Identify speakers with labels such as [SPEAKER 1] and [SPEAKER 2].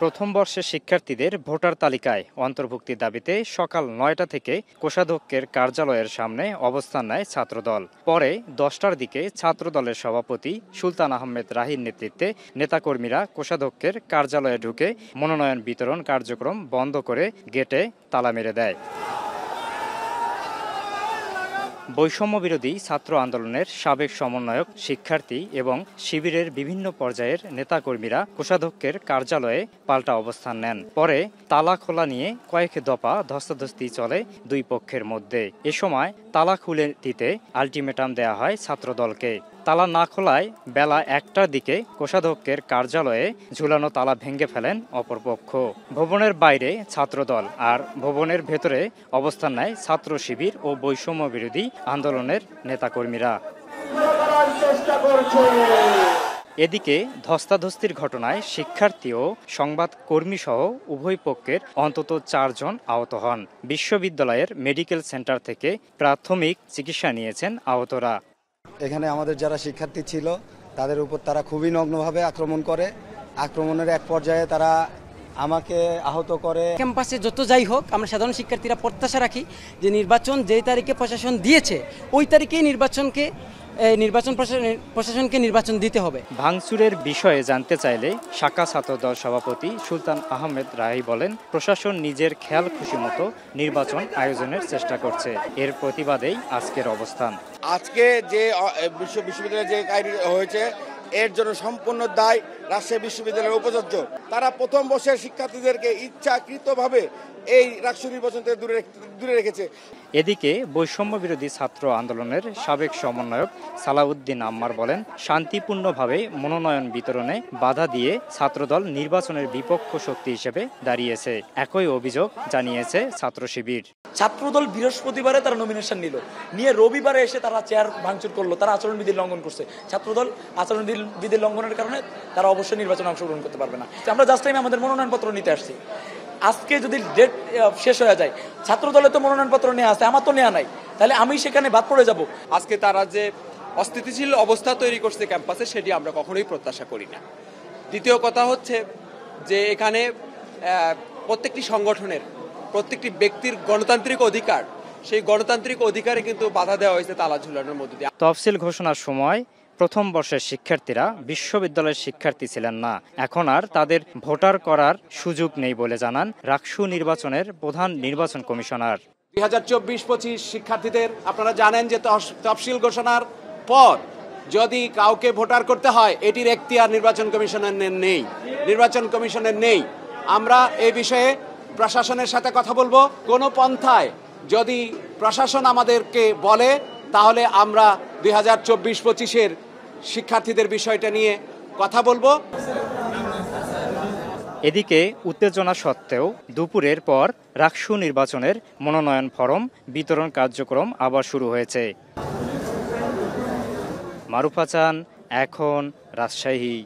[SPEAKER 1] প্রথম বর্ষের শিক্ষার্থীদের ভোটার তালিকায় অন্তর্ভুক্তির দাবিতে সকাল ৯টা থেকে কোষাধ্যক্ষের কার্যালয়ের সামনে অবস্থান নেয় ছাত্রদল। পরে ১০টার দিকে ছাত্রদলের সভাপতি সুলতান আহমেদ রাহির নেতৃত্বে নেতাকর্মীরা কোষাধ্যক্ষের কার্যালয়ে ঢুকে মনোনয়ন বিতরণ কার্যক্রম বন্ধ করে গেটে তালা মেরে দেয়। বৈষম্য বিরোধী ছাত্র আন্দোলনের সাবেক সমন্বয়ক, শিক্ষার্থী এবং শিবিরের বিভিন্ন পর্যায়ের নেতাকর্মীরা কোষাধ্যক্ষের কার্যালয়ে পাল্টা অবস্থান নেন। পরে তালা খোলা নিয়ে কয়েক দফা ধস্তাধস্তি চলে দুই পক্ষের মধ্যে। এ সময় তালা খুলে দিতে আলটিমেটাম দেয়া হয় ছাত্রদলকে। তালা না খোলায় বেলা ১টার দিকে কোষাধ্যক্ষের কার্যালয়ে ঝুলানো তালা ভেঙে ফেলেন অপরপক্ষ। ভবনের বাইরে ছাত্রদল আর ভবনের ভেতরে অবস্থান নেয় ছাত্র শিবির ও বৈষম্য বিরোধী আন্দোলনের নেতাকর্মীরা। এদিকে ধস্তাধস্তির ঘটনায় শিক্ষার্থী ও সংবাদ কর্মীসহ উভয় পক্ষের অন্তত ৪ জন আহত হন। বিশ্ববিদ্যালয়ের মেডিকেল সেন্টার থেকে প্রাথমিক চিকিৎসা নিয়েছেন আহতরা।
[SPEAKER 2] এখানে আমাদের যারা শিক্ষার্থী ছিল তাদের উপর তারা খুবই নগ্নভাবে আক্রমণ করে। আক্রমণের এক পর্যায়ে তারা আমাকে আহত করে।
[SPEAKER 3] ক্যাম্পাসে যত যাই হোক, আমরা সাধারণ শিক্ষার্থীরা প্রত্যাশা রাখি যে নির্বাচন যেই তারিখে প্রশাসন দিয়েছে ওই তারিখেই প্রশাসনকে নির্বাচন দিতে হবে।
[SPEAKER 1] ভাঙচুরের বিষয়ে জানতে চাইলে শাখা ছাত্রদল সভাপতি সুলতান আহমেদ রাহি বলেন, প্রশাসন নিজের খেয়াল খুশি মতো নির্বাচন আয়োজনের চেষ্টা করছে। এর প্রতিবাদেই আজকের অবস্থান।
[SPEAKER 4] আজকে যে বিশ্ববিদ্যালয়ে যে কাহিনী হয়েছে এর জন্য সম্পূর্ণ দায় রাজশাহী বিশ্ববিদ্যালয়ের উপাচার্য। তারা প্রথম বর্ষের শিক্ষার্থীদেরকে ইচ্ছাকৃতভাবে এই রাষ্ট্র নির্বাচন থেকে দূরে রেখেছে।
[SPEAKER 1] এদিকে বৈষম্য বিরোধী ছাত্র আন্দোলনের সাবেক সমন্বয়ক সালাউদ্দিন আম্মার বলেন, শান্তিপূর্ণভাবে মনোনয়ন বিতরণে বাধা দিয়ে ছাত্রদল নির্বাচনের বিপক্ষ শক্তি হিসেবে দাঁড়িয়েছে। একই অভিযোগ জানিয়েছে ছাত্র শিবির।
[SPEAKER 5] ছাত্রদল বৃহস্পতিবারে তারা নমিনেশন নিয়ে রবিবারে এসে তারা চেয়ার ভাঙচুর করলো, তারা আচরণবিধি লঙ্ঘন করছে। ছাত্রদল আচরণবিধি লঙ্ঘনের কারণে তারা অবশ্যই নির্বাচনে অংশগ্রহণ করতে পারবে না। আমরা জাস্ট টাইমে আমাদের মনোনয়নপত্র নিতে আসছি। আজকে যদি ডেট শেষ হয়ে যায়, ছাত্রদলে তো মনোনয়নপত্র নেওয়া আছে, আমার তো নেওয়া নাই, তাহলে আমি সেখানে বাদ পড়ে যাব।
[SPEAKER 6] আজকে তারা যে অস্থিতিশীল অবস্থা তৈরি করছে ক্যাম্পাসে, সেটি আমরা কখনোই প্রত্যাশা করি না। দ্বিতীয় কথা হচ্ছে যে এখানে প্রত্যেকটি সংগঠনের, প্রত্যেকটি ব্যক্তির গণতান্ত্রিক অধিকার, সেই গণতান্ত্রিক অধিকারে কিন্তু বাধা দেওয়া হয়েছে তালা ঝুলানোর মধ্য দিয়ে।
[SPEAKER 1] তফসিল ঘোষণার সময় প্রথম বর্ষের শিক্ষার্থীরা বিশ্ববিদ্যালয়ের শিক্ষার্থী ছিলেন না। এখন আর তাদের ভোটার করার সুযোগ নেই বলে জানান রাকসু নির্বাচনের প্রধান নির্বাচন কমিশনার।
[SPEAKER 7] 2024-25 শিক্ষার্থীদের আপনারা জানেন যে তফসিল ঘোষণার পর যদি কাউকে ভোটার করতে হয়, এটির এখতিয়ার নির্বাচন কমিশনের নেই। আমরা এই বিষয়ে প্রশাসনের সাথে কথা বলবো। কোনো পন্থায় যদি প্রশাসন আমাদেরকে বলে, তাহলে আমরা 2024-25-এর শিক্ষার্থীদের বিষয়টা নিয়ে কথা বলবো।
[SPEAKER 1] এদিকে উত্তেজনা সত্ত্বেও দুপুরের পর রাকসু নির্বাচনের মনোনয়ন ফরম বিতরণ কার্যক্রম আবার শুরু হয়েছে। মারুফা চান, এখন, রাজশাহী।